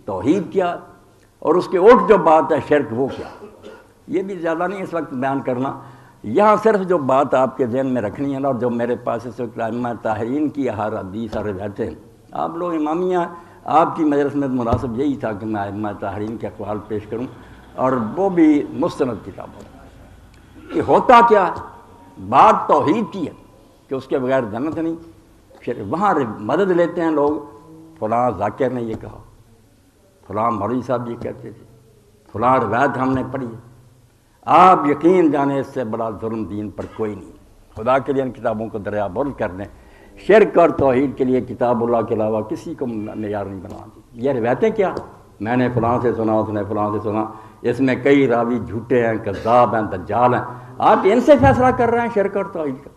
توحید کیا، اور اس کے اوٹ جو بات ہے شرک وہ کیا. یہ بھی زیادہ نہیں اس وقت بیان کرنا. یہاں صرف جو بات آپ کے ذہن میں رکھنی ہے نا، اور جو میرے پاس اس وقت ائمہ طاہرین کی ہر حدیث اور روایتیں، آپ لوگ امامیہ آپ کی مجلس میں مناسب یہی تھا کہ میں ائمہ طاہرین کے اقوال پیش کروں، اور وہ بھی مستند کتابوں. کہ ہوتا کیا ہے، بات توحید کی ہے کہ اس کے بغیر جنت نہیں. پھر وہاں مدد لیتے ہیں لوگ، فلاں ذاکر نے یہ کہا، فلاں مولوی صاحب یہ کہتے تھے، فلاں روایت ہم نے پڑھی ہے. آپ یقین جانے اس سے بڑا ظلم دین پر کوئی نہیں. خدا کے لیے ان کتابوں کو دریا برد کر دیں. شرک اور توحید کے لیے کتاب اللہ کے علاوہ کسی کو معیار نہیں بنا دی. یہ روایتیں کیا، میں نے فلاں سے سنا، اس نے فلاں سے سنا، اس میں کئی راوی جھوٹے ہیں، کذاب ہیں، دجال ہیں. آپ ان سے فیصلہ کر رہے ہیں شرک اور توحید کا.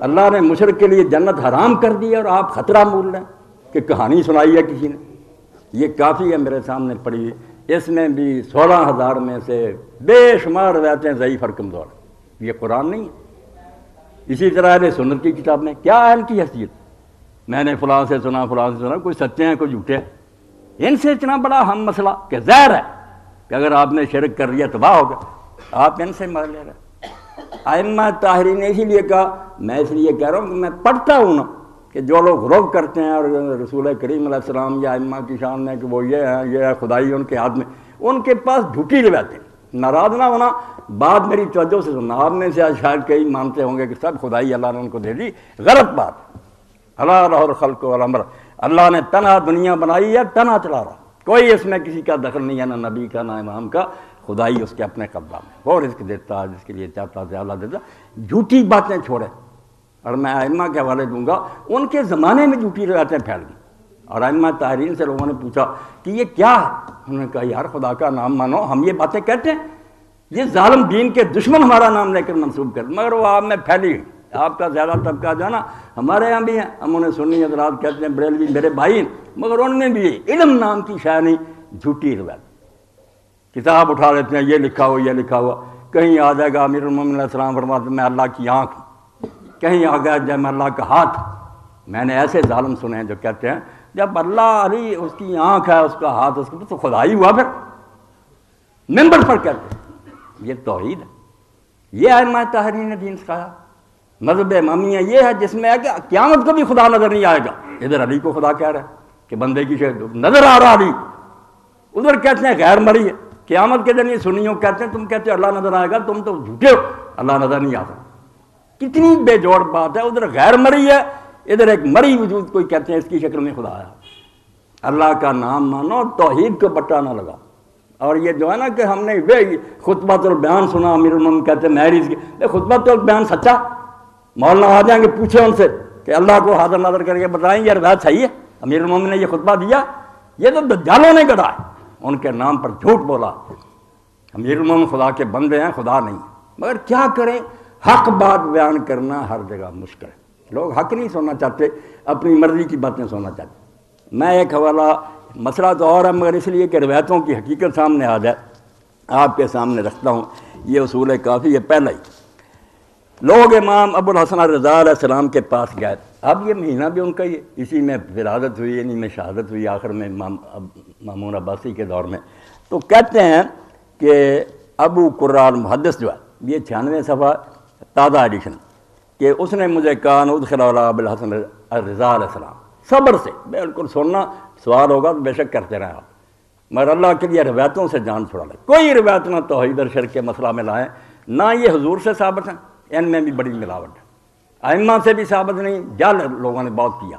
اللہ نے مشرک کے لیے جنت حرام کر دی اور آپ خطرہ مول رہے ہیں کہ کہانی سنائی ہے کسی نے. یہ کافی ہے میرے سامنے پڑی ہوئی، اس میں بھی 16,000 میں سے بے شمار روایتیں ضعیف اور کمزور. یہ قرآن نہیں ہے. اسی طرح اہل سنت کی کتاب میں کیا ہے ان کی حیثیت، میں نے فلاں سے سنا، فلاں سے سنا، کوئی سچے ہیں کوئی جھوٹے ہیں. ان سے اتنا بڑا ہم مسئلہ کہ ظاہر ہے کہ اگر آپ نے شرک کر لیا تباہ ہوگا. آپ ان سے مر لے رہے. ائمہ طاہرین نے اسی لیے کہا، میں اس لیے کہہ رہا ہوں کہ میں پڑھتا ہوں نا کہ جو لوگ غرور کرتے ہیں اور رسول کریم علیہ السلام یا ائمہ کی شان میں کہ وہ یہ ہیں، یہ ہے خدائی ان کے ہاتھ میں، ان کے پاس جھوٹی روایتیں. ناراض نہ ہونا، بات میری توجہ سے سننا. آپ میں سے شاید کئی مانتے ہوں گے کہ سب خدائی اللہ نے ان کو دے دی. غلط بات. اللہ رہ الخلق والامر، اللہ نے تنہا دنیا بنائی ہے، تنہا چلا رہا، کوئی اس میں کسی کا دخل نہیں ہے، نہ نبی کا نہ امام کا. خدائی اس کے اپنے قبضہ میں، وہ رزق دیتا ہے جس کے لیے چاہتا ہے اللہ دیتا. جھوٹی باتیں چھوڑے. اور میں ائمہ کے حوالے دوں گا، ان کے زمانے میں جھوٹی روایتیں پھیل گئیں. اور ائمہ طاہرین سے لوگوں نے پوچھا کہ یہ کیا ہے، انہوں نے کہا یار خدا کا نام مانو، ہم یہ باتیں کہتے ہیں، یہ ظالم دین کے دشمن ہمارا نام لے کر منسوب کرتے، مگر وہ آپ میں پھیلی گئی. آپ کا زیادہ طبقہ جو ہے نا، ہمارے یہاں بھی ہیں، ہم انہیں سنی حضرات کہتے ہیں، بریلوی میرے بھائی ہیں، مگر ان میں بھی علم نام کی شے نہیں. جھوٹی روایت، کتاب اٹھا لیتے ہیں، یہ لکھا ہوا، یہ لکھا ہوا. کہیں آ جائے گا امیر المومنین علیہ السلام فرماتے ہیں میں اللہ کی آنکھ، کہیں آ گیا جب میں اللہ کا ہاتھ. میں نے ایسے ظالم سنے ہیں جو کہتے ہیں جب اللہ علی اس کی آنکھ ہے، اس کا ہاتھ، اس کا تو خدائی ہوا. پھر ممبر پر کہتے ہیں یہ توحید ہے. یہ ائمہ طاہرین نے دین سکھایا. مذہب امامیہ یہ ہے جس میں ہے کہ قیامت کو بھی خدا نظر نہیں آئے گا. ادھر علی کو خدا کہہ رہا ہے کہ بندے کی شکل نظر آ رہا علی، ادھر کہتے ہیں غیر مری ہے. قیامت کے دن یہ سنیوں کہتے ہیں، تم کہتے ہو اللہ نظر آئے گا، تم تو جھوٹے ہو، اللہ نظر نہیں آتا. کتنی بے جوڑ بات ہے. ادھر غیر مری ہے، ادھر ایک مری وجود کوئی کہتے ہیں اس کی شکل میں خدا آیا. اللہ کا نام مانو، توحید کو بٹا نہ لگا. اور یہ جو ہے نا کہ ہم نے خطبۃ البیان سنا، امیر المومنین کہتے ہیں محرز کی خطبۃ البیان سچا. مولانا آ جائیں گے پوچھے ان سے کہ اللہ کو حاضر ناظر کر کے بتائیں یہ روایت صحیح ہے، امیر المومنین نے یہ خطبہ دیا. یہ تو دجالوں نے گڑھا ہے، ان کے نام پر جھوٹ بولا. امیر المومنین خدا کے بندے ہیں، خدا نہیں. مگر کیا کریں، حق بات بیان کرنا ہر جگہ مشکل ہے. لوگ حق نہیں سننا چاہتے، اپنی مرضی کی باتیں سننا چاہتے. میں ایک حوالہ، مسئلہ تو اور ہے مگر اس لیے کہ روایتوں کی حقیقت سامنے آ جائے آپ کے سامنے رکھتا ہوں. یہ اصول کافی ہے. پہلا ہی لوگ امام ابو الحسن رضا علیہ السلام کے پاس گئے. اب یہ مہینہ بھی ان کا ہی، اسی میں ولادت ہوئی، انہی میں شہادت ہوئی آخر میں مامون عباسی کے دور میں. تو کہتے ہیں کہ ابو قرہ المحدث جو ہے، یہ 96 صفحہ تازہ ایڈیشن، کہ اس نے مجھے کہا ادخل علی ابو الحسن رضا علیہ السلام. صبر سے بالکل سننا، سوال ہوگا تو بے شک کرتے رہیں آپ، مگر اللہ کے لیے روایتوں سے جان چھڑا لیں. کوئی روایت نہ توحید اور شرک کے مسئلہ میں لائیں، نہ یہ حضور سے ثابت ہیں، ان میں بھی بڑی ملاوٹ ہے. ائمہ سے بھی ثابت نہیں، جل لوگوں نے بہت کیا.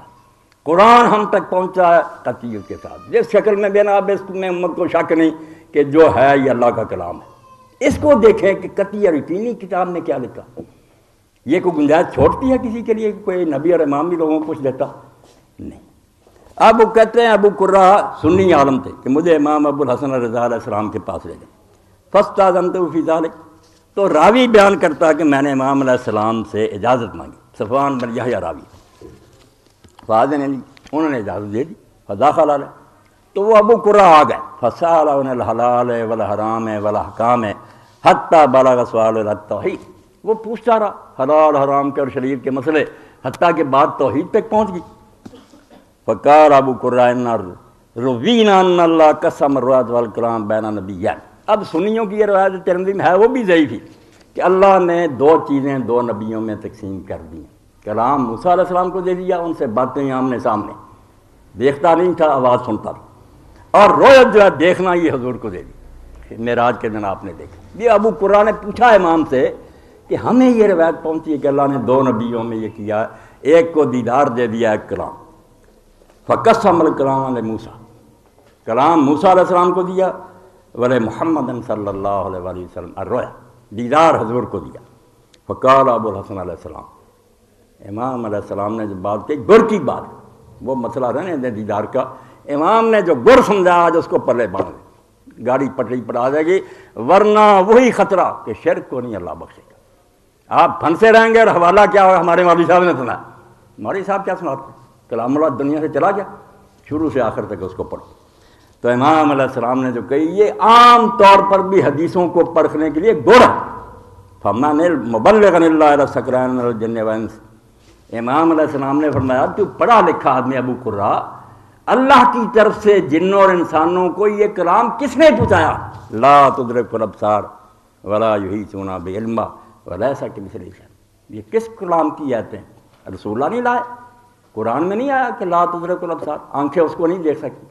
قرآن ہم تک پہنچا ہے قطعیت کے ساتھ، جس شکل میں بنا اب اس میں امت کو شک نہیں کہ جو ہے یہ اللہ کا کلام ہے. اس کو دیکھیں کہ قطعی اور یقینی کتاب میں کیا لکھا. یہ کوئی گنجائش چھوڑتی ہے کسی کے لیے کہ کوئی نبی اور امام بھی لوگوں کو کچھ دیتا؟ نہیں. اب وہ کہتے ہیں ابو قرہ سنی عالم تھے کہ مجھے امام ابو الحسن رضا علیہ السلام کے پاس لے گئے. فاستاذنتہ فی ذلک، تو راوی بیان کرتا کہ میں نے امام علیہ السلام سے اجازت مانگی. صفوان بن یحییٰ راوی، فاذن علی، انہوں نے اجازت دے دی. فدخل علیہ، تو وہ ابو قرہ آ گئے. فسأل عن الحلال والحرام والاحکام حتی بلغ سؤال التوحید، وہ پوچھتا رہا حلال حرام کے اور شریعت کے مسئلے، حتیٰ کہ بات توحید تک پہنچ گئی. فقال ابو قرائن روینا ان اللہ قسم الروایت والکلام بین نبیین. اب سنیوں کی یہ روایت ترمذی میں ہے وہ بھی ضعیف ہی کہ اللہ نے دو چیزیں دو نبیوں میں تقسیم کر دی. کلام موسیٰ علیہ السلام کو دے دیا، ان سے باتیں آمنے سامنے، دیکھتا نہیں تھا آواز سنتا تھا، اور رویت جو ہے دیکھنا یہ حضور کو دے دی، معراج کے دن آپ نے دیکھا. یہ ابو قرہ نے پوچھا امام سے کہ ہمیں یہ روایت پہنچی ہے کہ اللہ نے دو نبیوں میں یہ کیا، ایک کو دیدار دے دیا ایک کلام. فقسم الکلام علی موسیٰ، کلام موسیٰ علیہ السلام کو دیا، ولی محمد صلی اللہ علیہ وآلہ وسلم الرؤیا، دیدار حضور کو دیا. فقال ابو الحسن علیہ السلام، امام علیہ السلام نے جو بات کی گر کی بات، وہ مسئلہ رہنے دیں دیدار کا، امام نے جو گر سمجھا آج اس کو پلے باندھ دیں، گاڑی پٹری پر آ جائے گی، ورنہ وہی خطرہ کہ شرک کو نہیں اللہ بخشے گا. آپ پھنسے رہیں گے اور حوالہ کیا ہوگا، ہمارے مولوی صاحب نے سنا. مولوی صاحب کیا سناتے ہیں؟ کلام اللہ دنیا سے چلا گیا، شروع سے آخر تک اس کو پڑھو. تو امام علیہ السلام نے جو کہی یہ عام طور پر بھی حدیثوں کو پرکھنے کے لیے گڑ ہے. فمن المبلغ اللہ علی سکران الجن والانس، امام علیہ السلام نے فرمایا تو پڑھا لکھا آدمی ابو قرہ، اللہ کی طرف سے جنوں اور انسانوں کو یہ کلام کس نے پہنچایا؟ لا تدرک الابصار ولا یحیطون بعلمہ ولیس کمثلہ شیء. یہ کس کلام کی آیتیں ہیں؟ رسول اللہ نہیں لائے، قرآن میں نہیں آیا کہ لا تدرک الابصار، آنکھیں اس کو نہیں دیکھ سکتی.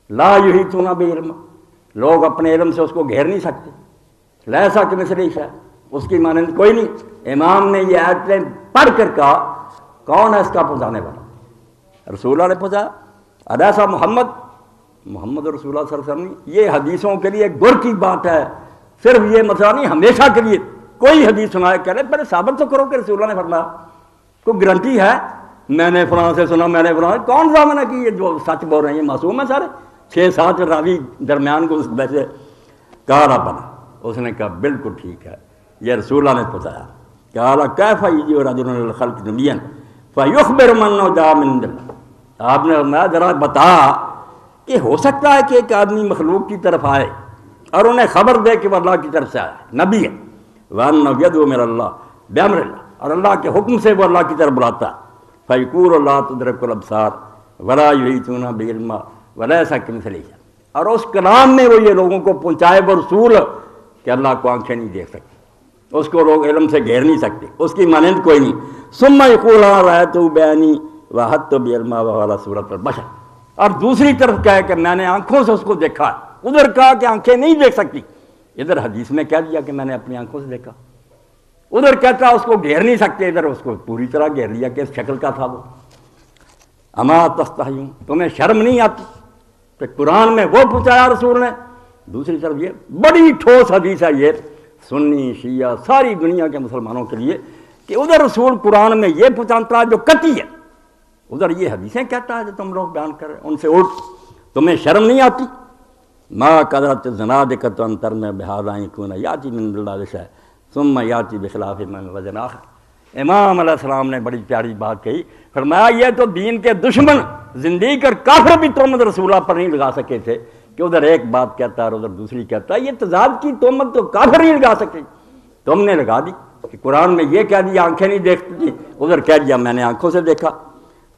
لا یحیطون بعلمہ، لوگ اپنے علم سے اس کو گھیر نہیں سکتے. لیس کمثلہ شیء، اس کی مانند کوئی نہیں. امام نے یہ آیتیں پڑھ کر کہا کون ہے اس کا پہنچانے والا؟ رسول اللہ نے پہنچایا. الیسا محمد رسول اللہ صلی اللہ علیہ وسلم. یہ حدیثوں کے لیے گر کی بات ہے، صرف یہ مسئلہ نہیں ہمیشہ کے لیے کوئی حدیث سنائے کہہ رہے پہلے ثابت تو کرو کہ رسول اللہ نے فرمایا. کوئی گارنٹی ہے میں نے فلاں سے سنا، میں نے فلاں، کون ضامن ہے کہ یہ جو سچ بول رہے ہیں یہ معصوم ہے سارے؟ 6-7 راوی درمیان کو اس ویسے کہا بنا. اس نے کہا بالکل ٹھیک ہے، یہ رسول اللہ نے پہنچایا. قال کیف یجیء رجل للخلق نبیا فیخبر من جاء من عند اللہ. آپ نے فرمایا ذرا بتا کہ ہو سکتا ہے کہ ایک آدمی مخلوق کی طرف آئے اور انہیں خبر دے کہ وہ اللہ کی طرف سے آیا، نبی ہے، وَأَنَّهُ يَدْعُو مِنَ اللَّهِ بِأَمْرِ اللَّهِ، اور اللہ کے حکم سے وہ اللہ کی طرف بلاتا ہے. فَيَقُولُ لَا تُدْرِكُ الْأَبْصَارَ وَلَا يُحِيطُونَ بِعِلْمِهِ وَلَيْسَ كَمِثْلِهِ شَيْءٌ. اور اس کلام میں وہ یہ لوگوں کو پہنچائے وہ رسول کہ اللہ کو آنکھیں نہیں دیکھ سکتی، اس کو لوگ علم سے گھیر نہیں سکتے، اس کی مانند کوئی نہیں. ثُمَّ يَقُولُ رَأَيْتُ بِعَيْنِي وَأَحَطتُ بِعِلْمِهِ وَهُوَ عَلَىٰ صُورَةِ الْبَشَرِ. اور دوسری طرف کہا کہ میں نے آنکھوں سے اس کو دیکھا. ادھر کہا کہ آنکھیں نہیں دیکھ سکتی، ادھر حدیث میں کہہ دیا کہ میں نے اپنی آنکھوں سے دیکھا. ادھر کہتا اس کو گھیر نہیں سکتے، ادھر اس کو پوری طرح گھیر لیا کہ اس شکل کا تھا وہ. اما تستحیون، تمہیں شرم نہیں آتی کہ قرآن میں وہ پہنچایا رسول نے. دوسری طرف یہ بڑی ٹھوس حدیث ہے یہ سنی شیعہ ساری دنیا کے مسلمانوں کے لیے کہ ادھر رسول قرآن میں یہ پہنچاتا ہے جو قطعی ہے، ادھر یہ حدیثیں کہتا ہے جو تم لوگ بیان کر رہے ہیں، ان سے اٹھ. تمہیں شرم نہیں آتی؟ ما قدرت الزنادقۃ ان ترمی بہذا یکون یاتی من اللہ شیء ثم یاتی بخلاف من وزن آخر. امام علیہ السلام نے بڑی پیاری بات کہی، فرمایا یہ تو دین کے دشمن زندگی اور کافر بھی تہمت رسول اللہ پر نہیں لگا سکے تھے کہ ادھر ایک بات کہتا ہے اور ادھر دوسری کہتا ہے. یہ تضاد کی تہمت تو کافر نہیں لگا سکے، تم نے لگا دی کہ قرآن میں یہ کہہ دیا آنکھیں نہیں دیکھتی، ادھر کہہ دیا میں نے آنکھوں سے دیکھا.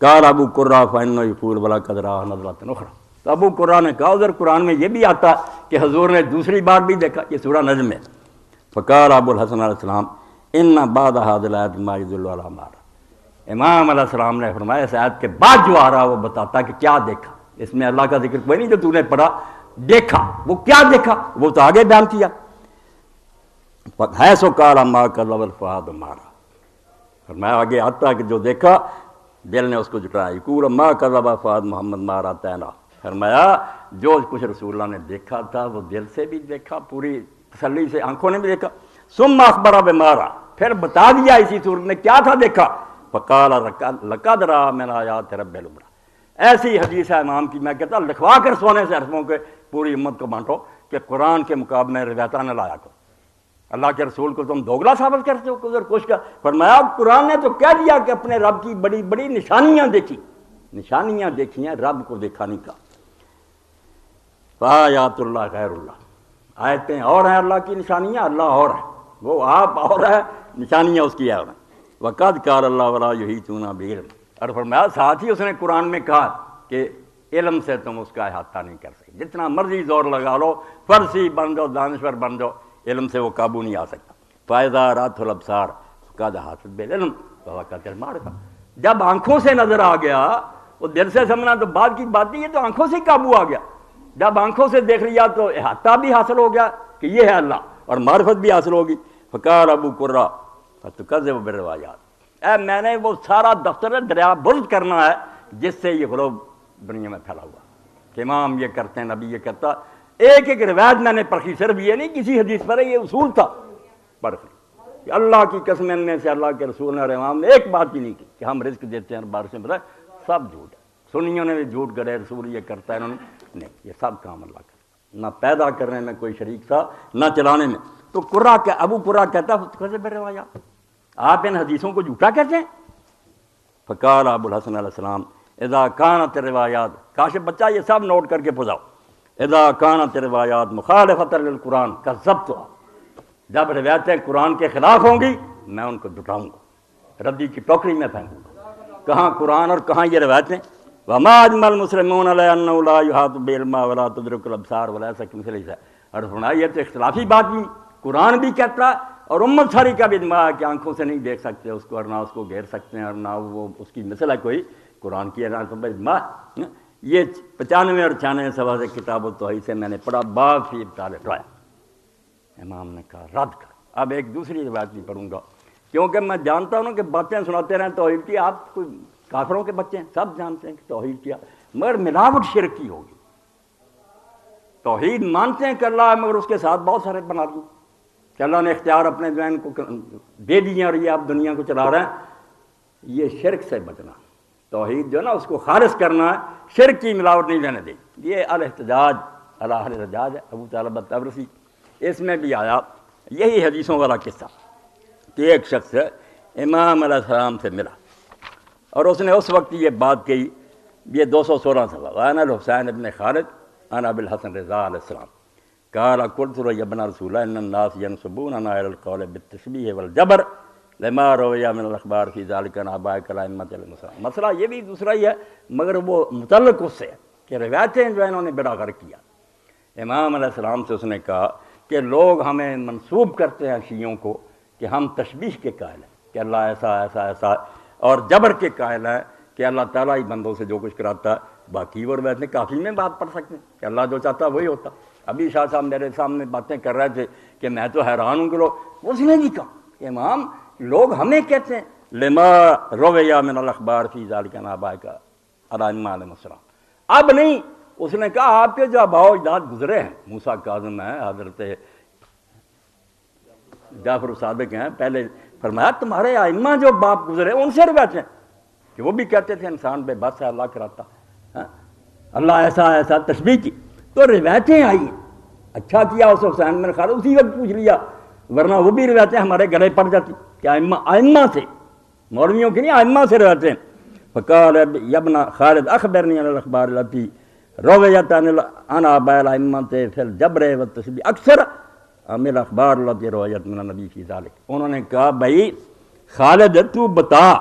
قال ابو قرہ فإنه يقول ولقد رأى نظرة أخرى. تو ابو قرہ نے کہا ادھر قرآن میں یہ بھی آتا کہ حضور نے دوسری بار بھی دیکھا. یہ سورہ نجم میں. فقال ابو الحسن علیہ السلام ان بعد هذه الآيات ما يدل على ما رأى. امام علیہ السلام نے فرمایا اس آیت کے بعد جو آ رہا وہ بتاتا کہ کیا دیکھا. اس میں اللہ کا ذکر کوئی نہیں جو تو نے پڑھا دیکھا. وہ کیا دیکھا وہ تو آگے بیان کیا. حیث قال ما كذب الفؤاد ما رأى. فرمایا آگے آتا کہ جو دیکھا دل نے اس کو جھٹلایا. یقول ما كذب فؤاد محمد ما رأى عینا. فرمایا جو کچھ رسول اللہ نے دیکھا تھا وہ دل سے بھی دیکھا، پوری تسلی سے آنکھوں نے بھی دیکھا. ثم اخبر بما رأى، پھر بتا دیا اسی صورت میں کیا تھا دیکھا. فقال لقد رأى من آیات رب العبرہ. ایسی حدیث ہے امام کی، میں کہتا لکھوا کر سونے سے حرفوں کے پوری امت کو بانٹو کہ قرآن کے مقابلے میں روایتاں نہ لایا کرو. اللہ کے رسول کو تم دوگلا ثابت کرتے ہو کہ ادھر کچھ کا. فرمایا قرآن نے تو کہہ دیا کہ اپنے رب کی بڑی بڑی نشانیاں دیکھی، نشانیاں دیکھی ہیں، رب کو دیکھا نہیں کا. فآیات اللہ غیر اللہ، آیتیں اور ہیں اللہ کی، نشانیاں اللہ اور ہے، وہ آپ اور ہے، نشانیاں اس کی ہے. وقد قال اللہ ولا یحیطون بعلم، اور فرمایا ساتھ ہی اس نے قرآن میں کہا کہ علم سے تم اس کا احاطہ نہیں کر سکتے، جتنا مرضی زور لگا لو، فرسی بن جاؤ، دانشور بن جاؤ، علم سے وہ قابو نہیں آ سکتا۔ فَإِذَا رَأَتْهُ الْأَبْصَارُ فَقَدْ أَحَاطَتْ بِالْعِلْمِ وَوَقَعَتِ الْمَعْرِفَةُ۔ جب آنکھوں سے نظر آ گیا، وہ دل سے سمجھنا تو بعد کی بات نہیں، یہ تو آنکھوں سے قابو آ گیا۔ جب آنکھوں سے دیکھ لیا تو احاطہ بھی حاصل ہو گیا کہ یہ ہے اللہ، اور معرفت بھی حاصل ہوگی۔ فقال ابو قرہ فتکذب بالروایات، اے میں نے وہ سارا دفتر دریا برد کرنا ہے جس سے یہ غلو دنیا میں پھیلا ہوا کہ امام یہ کرتے ہیں، نبی یہ کرتا۔ ایک ایک روایت میں نے پرکھی، صرف یہ نہیں کسی حدیث پر ہے، یہ اصول تھا پرکھی کہ اللہ کی قسم میں سے اللہ کے رسول نے اور امام نے ایک بات بھی نہیں کی کہ ہم رزق دیتے ہیں بارشیں بتائیں، سب جھوٹ ہے۔ سنیوں نے بھی جھوٹ گڑے، رسول یہ کرتا ہے، انہوں نے نہیں، یہ سب کام اللہ کا، نہ پیدا کرنے میں کوئی شریک تھا نہ چلانے میں۔ تو قرہ کہ ابو قرہ کہتا فتکذب بالروایات، آپ ان حدیثوں کو جھوٹا کہتے ہیں۔ فقال ابو الحسن علیہ السلام اذا کانت روایات، کاشف بچہ یہ سب نوٹ کر کے پھنساؤ، اذا کانت روایات مخالفۃ للقرآن کذبتها، جب روایتیں قرآن کے خلاف ہوں گی میں ان کو جھٹاؤں گا، ردی کی ٹوکری میں پھینکوں گا، کہاں قرآن اور کہاں یہ روایتیں۔ وما اجمع المسلمون علی انه لا يحاط بعلم ولا تدرك الابصار وليس كمثله شيء، اور فرمایا یہ تو اختلافی بات بھی، قرآن بھی کہتا اور امت ساری کا بھی اجماع ہے کہ آنکھوں سے نہیں دیکھ سکتے اس کو، اور نہ اس کو گھیر سکتے ہیں، اور نہ وہ اس کی مثل ہے کوئی، قرآن کی اجماع۔ یہ 95 اور 96 صفحہ سے کتاب التوحید سے میں نے پڑھا، باب فی ابطال الرائے۔ امام نے کہا رد کر۔ اب ایک دوسری روایت بھی پڑھوں گا کیونکہ میں جانتا ہوں کہ باتیں سناتے رہیں توحید کی، آپ کوئی کافروں کے بچے ہیں، سب جانتے ہیں کہ توحید کیا، مگر ملاوٹ شرک کی ہوگی۔ توحید مانتے ہیں کہ اللہ ہے، مگر اس کے ساتھ بہت سارے بنا دیے کہ اللہ نے اختیار اپنے ذہن کو دے دیے اور یہ آپ دنیا کو چلا رہے ہیں۔ یہ شرک سے بچنا، توحید جو ہے نا اس کو خالص کرنا ہے، شرک کی ملاوٹ نہیں لینے دیں۔ یہ الاحتجاج علی اہل الحجاج ہے، ابو طالب الطبرسی، اس میں بھی آیا یہی حدیثوں والا قصہ کہ ایک شخص امام علیہ السلام سے ملا اور اس نے اس وقت یہ بات کہی، یہ 216 صفحہ، وانا الحسین ابن خالد انا ابو الحسن رضا علیہ السلام قال قلت له يا ابن رسول الله ان الناس ينسبوننا الى القول بالتشبيه والجبر لما روي من الاخبار في ذلك عن ابائك الائمه المسلمين۔ مسئلہ یہ بھی دوسرا ہی ہے، مگر وہ متعلق اس سے ہے کہ روایتیں جو انہوں نے بڑا غرق کیا۔ امام علیہ السلام سے اس نے کہا کہ لوگ ہمیں منسوب کرتے ہیں شیعوں کو کہ ہم تشبیہ کے قائل ہیں کہ اللہ ایسا ایسا ایسا، اور جبر کے قائل ہیں کہ اللہ تعالیٰ ہی بندوں سے جو کچھ کراتا ہے، باقی وہ روایتیں کافی میں بات پڑھ سکتے ہیں کہ اللہ جو چاہتا وہی ہوتا۔ ابھی شاہ صاحب میرے سامنے باتیں کر رہے تھے کہ میں تو حیران ہوں کہ لوگ، اس نے نہیں کہا کہ امام لوگ ہمیں کہتے ہیں لما روی من الاخبار فی ذلک عن آبائک الائمہ علیہم السلام، اب نہیں، اس نے کہا آپ کے جو آباء و اجداد گزرے ہیں، موسیٰ کاظم ہیں، حضرت جعفر صادق ہیں، پہلے فرمایا تمہارے ائمہ جو باپ گزرے ان سے روایتیں کہ وہ بھی کہتے تھے انسان بے بس ہے، اللہ کراتا، اللہ ایسا ایسا، تشبیہ کی تو روایتیں آئی ہیں۔ اچھا کیا اس حسین بن خالد اسی وقت پوچھ لیا، ورنہ وہ بھی روایتیں ہمارے گلے پڑ جاتی کہ ائمہ سے، مولویوں کی نہیں، ائمہ سے روایتیں۔ فقال یا ابن خالد اخبرنی عن الاخبار التي رویت عن آباء الائمہ فی الجبر والتشبیہ اکثر من الاخبار التي رویت من النبی فی ذلک۔ انہوں نے کہا بھائی خالد تو بتا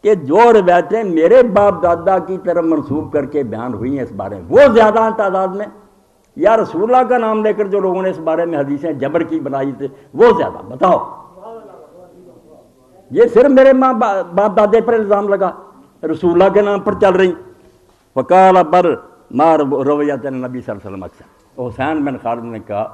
کہ جو روایتیں میرے باپ دادا کی طرف منسوب کر کے بیان ہوئی ہیں اس بارے میں، وہ زیادہ ہیں تعداد میں، یا رسول اللہ کا نام لے کر جو لوگوں نے اس بارے میں حدیثیں جبر کی بنائی تھے وہ زیادہ، بتاؤ۔ یہ صرف میرے ماں باپ دادے پر الزام لگا، رسول اللہ کے نام پر چل رہی۔ فقال بر ما رویت النبی صلی اللہ علیہ وسلم اکثر، حسین بن خالد نے کہا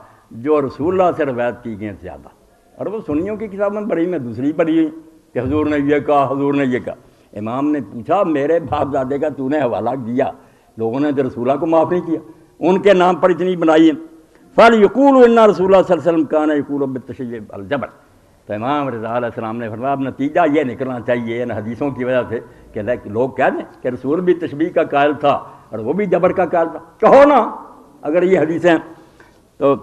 جو رسول اللہ سے روایت کی گئی زیادہ، اور وہ سنیوں کی کتاب میں پڑھی، میں دوسری پڑھی ہوئی کہ حضور نے یہ کہا، حضور نے یہ کہا۔ امام نے پوچھا میرے باپ دادے کا تو نے حوالہ دیا، لوگوں نے تو رسول اللہ کو معاف نہیں کیا، ان کے نام پر اتنی بنائی ہے۔ فَلْيَقُولُوا إِنَّ رسول اللہ صلی اللہ علیہ وسلم كَانَ يَقُولُ بِالتَّشْبِيهِ وَالْجَبْرِ، تو امام رضا علیہ السلام نے فرمایا اب نتیجہ یہ نکلنا چاہیے ان حدیثوں کی وجہ سے کہ لوگ کہہ دیں کہ رسول بھی تشبیہ کا قائل تھا اور وہ بھی جبر کا قائل تھا، کہو نا اگر یہ حدیثیں۔ تو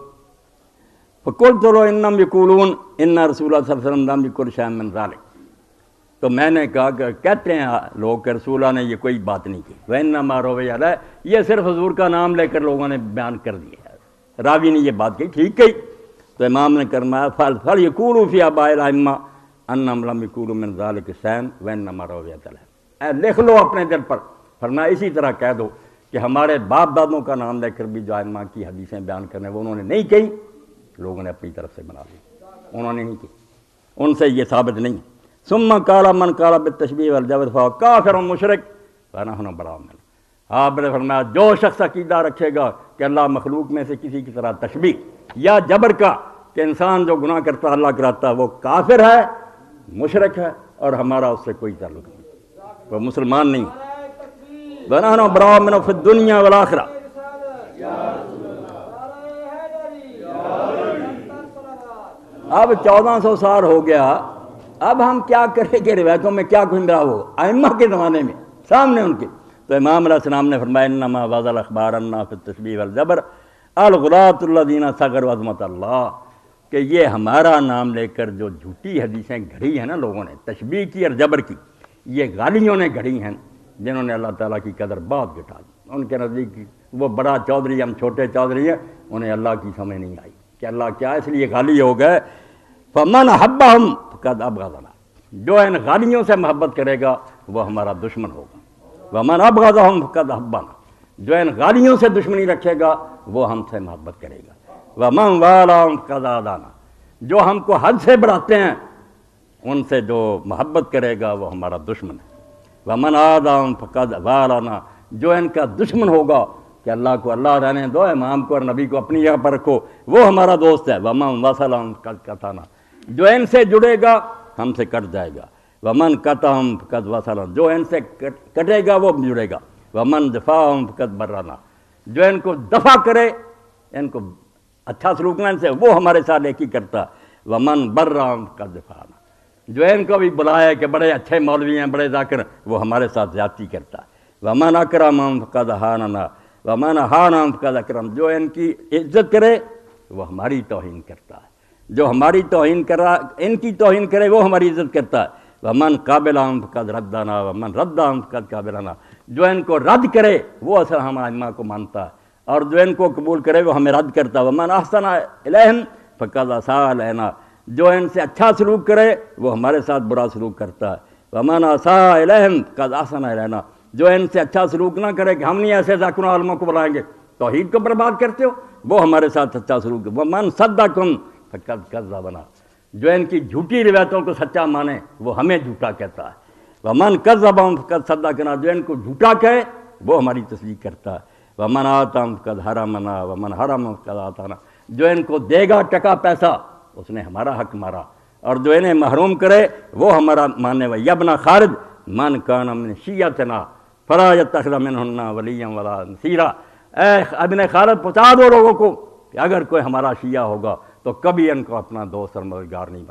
فَقُلْتُ لَهُ إِنَّهُمْ يَقُولُونَ إِنَّ رسول اللہ صلی اللہ علیہ وسلم لم يقل شيئا من ذلك، تو میں نے کہا کہ کہتے ہیں لوگ کہ رسول اللہ نے یہ کوئی بات نہیں کی، وَإِنَّمَا رُوِيَ عَلَيْهِ، یہ صرف حضور کا نام لے کر لوگوں نے بیان کر دیا ہے، راوی نے یہ بات کہی، ٹھیک کہی۔ تو امام نے فرمایا فَلْيَقُولُوا فِي آبَاءِ الْأَئِمَّةِ أَنَّهُمْ لَمْ يَقُولُوا مِنْ ذَلِكَ شَيْئًا وَإِنَّمَا رُوِيَ عَلَيْهِ، لکھ لو اپنے دل پر، فرمایا اسی طرح کہہ دو کہ ہمارے باپ دادوں کا نام لے کر بھی جو ائمہ کی حدیثیں بیان کرنے وہ انہوں نے نہیں کہی، لوگوں نے اپنی طرف سے بنا لی، انہوں نے نہیں کی، ان سے یہ ثابت نہیں۔ ثم قال من قال بالتشبیہ والجبر فهو کافر مشرک ونحن براء منہ۔ آپ نے فرمایا جو شخص عقیدہ رکھے گا کہ اللہ مخلوق میں سے کسی کی طرح تشبیہ یا جبر کا کہ انسان جو گناہ کرتا اللہ کراتا وہ کافر ہے، مشرک ہے، اور ہمارا اس سے کوئی تعلق نہیں، وہ مسلمان نہیں۔ ونحن براء منہ فی الدنیا والآخرہ۔ اب 1400 سال ہو گیا، اب ہم کیا کریں کہ روایتوں میں کیا کچھ ملا ہو ائمہ کے زمانے میں سامنے ان کے، تو امام علیہ السلام نے فرمایا انما وضع الاخبار انا فی التشبیہ والجبر الغلاۃ الذین صغروا عظمت اللہ، کہ یہ ہمارا نام لے کر جو جھوٹی حدیثیں گھڑی ہیں نا لوگوں نے، تشبیہ کی اور جبر کی، یہ غالیوں نے گھڑی ہیں جنہوں نے اللہ تعالیٰ کی قدر بہت گھٹا دی۔ ان کے نزدیک وہ بڑا چودھری، ہم چھوٹے چودھری ہیں، انہیں اللہ کی سمجھ نہیں آئی کہ اللہ کیا ہے، اس لیے غالی ہو گئے۔ فمن احبہم فقد ابغضنا، جو ان غالیوں سے محبت کرے گا وہ ہمارا دشمن ہوگا۔ ومن ابغضہم فقد احبنا، جو ان غالیوں سے دشمنی رکھے گا وہ ہم سے محبت کرے گا۔ ومن والاہم فقد عادانا، جو ہم کو حد سے بڑھاتے ہیں ان سے جو محبت کرے گا وہ ہمارا دشمن ہے۔ ومن عاداہم فقد والانا، جو ان کا دشمن ہوگا کہ اللہ کو اللہ رہنے دو، امام کو اور نبی کو اپنی جگہ پر رکھو، وہ ہمارا دوست ہے۔ ومن وصلہم فقد قطعنا، جو ان سے جڑے گا ہم سے کٹ جائے گا۔ ومن قطعہم فقد وصلنا، جو ان سے کٹے گا وہ جڑے گا۔ ومن دفعہم فقد برنا، جو ان کو دفع کرے، ان کو اچھا سلوک نہ ان سے، وہ ہمارے ساتھ نیکی کرتا ہے۔ ومن برہم فقد دفعنا، جو ان کو بھی بلائے کہ بڑے اچھے مولوی ہیں، بڑے ذاکر، وہ ہمارے ساتھ زیادتی کرتا ہے۔ ومن اکرمہم فقد اہاننا ومن اہانہم فقد اکرم، جو ان کی عزت کرے وہ ہماری توہین کرتا ہے، جو ہماری توہین کرا ان کی توہین کرے وہ ہماری عزت کرتا ہے۔ ومن قابلہم فقد ردنا ومن ردہم فقد قابلنا، جو ان کو رد کرے وہ اصل ہم ائمہ کو مانتا ہے، اور جو ان کو قبول کرے وہ ہمیں رد کرتا ہے۔ ومن احسن الیہم فقد اساء الینا، جو ان سے اچھا سلوک کرے وہ ہمارے ساتھ برا سلوک کرتا ہے۔ ومن اساء الیہم فقد احسن الینا، جو ان سے اچھا سلوک نہ کرے کہ ہم نہیں ایسے ذاکروں عالموں کو بلائیں گے، توحید کو برباد کرتے ہو، وہ ہمارے ساتھ اچھا سلوک ہے۔ ومن صدقکم فقد کذبنا، جو ان کی جھوٹی روایتوں کو سچا مانے وہ ہمیں جھوٹا کہتا ہے۔ ومن کذبہم فقد صدقنا، جو ان کو جھوٹا کہے وہ ہماری تصدیق کرتا ہے۔ ومن آتاہم فقد حرمنا ومن حرمہم فقد آتانا، جو ان کو دے گا ٹکا پیسہ اس نے ہمارا حق مارا، اور جو انہیں محروم کرے وہ ہمارا ماننے والا۔ یبن خالد من کان من شیعتنا فلا یتخذ منہن ولیا ولا نصیرا، اے ابن خالد پہنچا دو لوگوں کو کہ اگر کوئی ہمارا شیعہ ہوگا تو کبھی ان کو اپنا دوست اور مددگار نہیں بنا۔